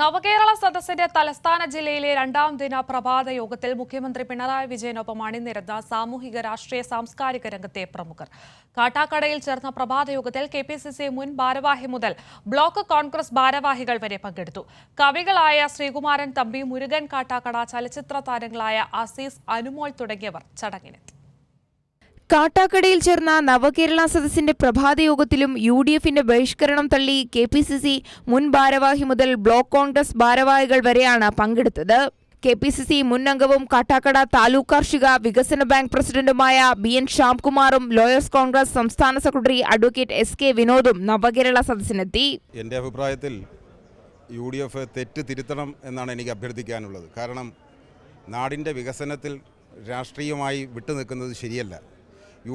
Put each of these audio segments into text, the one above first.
നവകേരള സദസ്സിന്റെ തലസ്ഥാന ജില്ലയിലെ രണ്ടാം ദിന പ്രഭാത യോഗത്തിൽ മുഖ്യമന്ത്രി പിണറായി വിജയനൊപ്പം അണിനിരന്ന സാമൂഹിക രാഷ്ട്രീയ സാംസ്കാരിക രംഗത്തെ പ്രമുഖർ. കാട്ടാക്കടയിൽ ചേർന്ന പ്രഭാത യോഗത്തിൽ കെപിസിസി മുൻ ഭാരവാഹി മുതൽ ബ്ലോക്ക് കോൺഗ്രസ് ഭാരവാഹികൾ വരെ പങ്കെടുത്തു. കവികളായ ശ്രീകുമാരൻ തമ്പി, മുരുകൻ കാട്ടാക്കട, ചലച്ചിത്ര താരങ്ങളായ അസീസ്, അനുമോൾ തുടങ്ങിയവർ ചടങ്ങിനെത്തി. കാട്ടാക്കടയിൽ ചേർന്ന നവകേരള സദസ്സിന്റെ പ്രഭാതയോഗത്തിലും UDFന്റെ ബഹിഷ്കരണം തള്ളി KPCC മുൻ ഭാരവാഹി മുതൽ ബ്ലോക്ക് കോൺഗ്രസ് ഭാരവാഹികൾ വരെയാണ് പങ്കെടുത്തത്. KPCC മുൻ അംഗവും കാട്ടാക്കട താലൂക്ക് കാർഷിക വികസന ബാങ്ക് പ്രസിഡന്റുമായ BN ശ്യാംകുമാറും ലോയേഴ്സ് കോൺഗ്രസ് സംസ്ഥാന സെക്രട്ടറി അഡ്വക്കേറ്റ് SK വിനോദും നവകേരള സദസ്സിനെത്തി. എൻ്റെ അഭിപ്രായത്തിൽ UDF തെറ്റ് തിരുത്തണം എന്നാണ് എനിക്ക് അഭ്യർത്ഥിക്കാനുള്ളത്. കാരണം നാടിൻ്റെ വികസനത്തിൽ രാഷ്ട്രീയമായി വിട്ടുനിൽക്കുന്നത് ശരിയല്ല.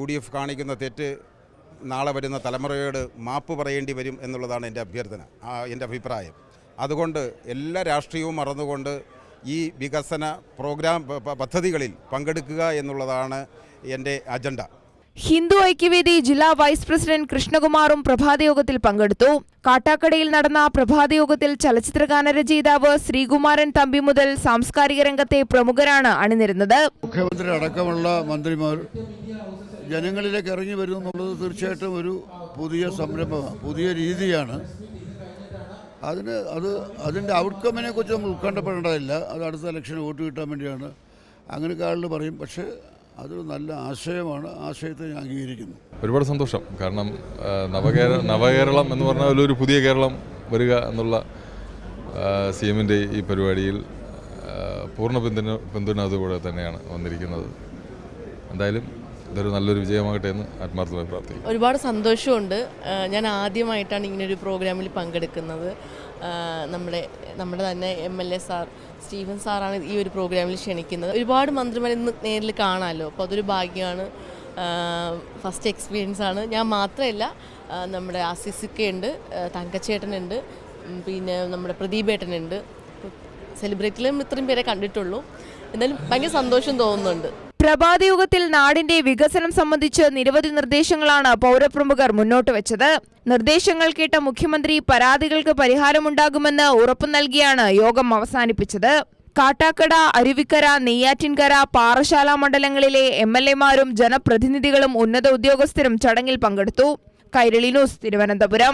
UDF കാണിക്കുന്ന തെറ്റ് നാളെ വരുന്ന തലമുറയോട് മാപ്പ് പറയേണ്ടി വരും എന്നുള്ളതാണ് എൻ്റെ അഭ്യർത്ഥന, എൻ്റെ അഭിപ്രായം. അതുകൊണ്ട് എല്ലാ രാഷ്ട്രീയവും മറന്നുകൊണ്ട് ഈ വികസന പ്രോഗ്രാം പദ്ധതികളിൽ പങ്കെടുക്കുക എന്നുള്ളതാണ് എൻ്റെ അജണ്ട. ഹിന്ദു ഐക്യവേദി ജില്ലാ വൈസ് പ്രസിഡന്റ് കൃഷ്ണകുമാറും പ്രഭാതയോഗത്തിൽ പങ്കെടുത്തു. കാട്ടാക്കടയിൽ നടന്ന പ്രഭാതയോഗത്തിൽ ചലച്ചിത്രഗാന രചയിതാവ് ശ്രീകുമാരൻ തമ്പി മുതൽ സാംസ്കാരിക രംഗത്തെ പ്രമുഖരാണ് അണിനിരുന്നത്. മുഖ്യമന്ത്രി അടക്കമുള്ള മന്ത്രിമാർ ജനങ്ങളിലേക്ക് ഇറങ്ങി വരുന്നു എന്നുള്ളത് തീർച്ചയായിട്ടും ഒരു പുതിയ സംരംഭമാണ്, പുതിയ രീതിയാണ്. അതിൻ്റെ ഔട്ട്കമ്മിനെ കുറിച്ച് നമ്മൾ ഉത്കണ്ഠപ്പെടേണ്ടതില്ല. അത് അടുത്ത ഇലക്ഷന് വോട്ട് കിട്ടാൻ വേണ്ടിയാണ് അങ്ങനെയൊക്കെ ആളുകൾ പറയും. പക്ഷേ അതൊരു നല്ല ആശയമാണ്, ആശയത്തെ ഞാൻ അംഗീകരിക്കുന്നു. ഒരുപാട് സന്തോഷം. കാരണം നവകേരളം എന്ന് പറഞ്ഞാൽ ഒരു പുതിയ കേരളം വരിക എന്നുള്ള CMൻ്റെ ഈ പരിപാടിയിൽ പൂർണ്ണ പിന്തുണ അതുകൂടെ തന്നെയാണ് വന്നിരിക്കുന്നത്. എന്തായാലും ഇതൊരു നല്ലൊരു വിജയമാകട്ടെ എന്ന് ആത്മാർത്ഥമായി പ്രാർത്ഥിക്കുന്നു. ഒരുപാട് സന്തോഷമുണ്ട്. ഞാൻ ആദ്യമായിട്ടാണ് ഇങ്ങനൊരു പ്രോഗ്രാമിൽ പങ്കെടുക്കുന്നത്. നമ്മുടെ തന്നെ MLA സാർ സ്റ്റീഫൻ സാറാണ് ഈ ഒരു പ്രോഗ്രാമിൽ ക്ഷണിക്കുന്നത്. ഒരുപാട് മന്ത്രിമാരെ ഇന്ന് നേരിൽ കാണാമല്ലോ, അപ്പോൾ അതൊരു ഭാഗ്യമാണ്. ഫസ്റ്റ് എക്സ്പീരിയൻസ് ആണ്. ഞാൻ മാത്രമല്ല, നമ്മുടെ അസീസിക്കയുണ്ട്, തങ്കച്ചേട്ടനുണ്ട്, പിന്നെ നമ്മുടെ പ്രദീപേട്ടനുണ്ട്. സെലിബ്രിറ്റിയിലും ഇത്രയും പേരെ കണ്ടിട്ടുള്ളൂ. എന്തായാലും ഭയങ്കര സന്തോഷം തോന്നുന്നുണ്ട്. പ്രഭാതയോഗത്തിൽ നാടിന്റെ വികസനം സംബന്ധിച്ച് നിരവധി നിർദ്ദേശങ്ങളാണ് പൗരപ്രമുഖർ മുന്നോട്ട് വെച്ചത്. നിർദ്ദേശങ്ങൾ കേട്ട മുഖ്യമന്ത്രി പരാതികൾക്ക് പരിഹാരമുണ്ടാകുമെന്ന് ഉറപ്പു നൽകിയാണ് യോഗം അവസാനിപ്പിച്ചത്. കാട്ടാക്കട, അരുവിക്കര, നെയ്യാറ്റിൻകര, പാറശാല മണ്ഡലങ്ങളിലെ MLAമാരും ജനപ്രതിനിധികളും ഉന്നത ഉദ്യോഗസ്ഥരും ചടങ്ങിൽ പങ്കെടുത്തു. കൈരളി ന്യൂസ്, തിരുവനന്തപുരം.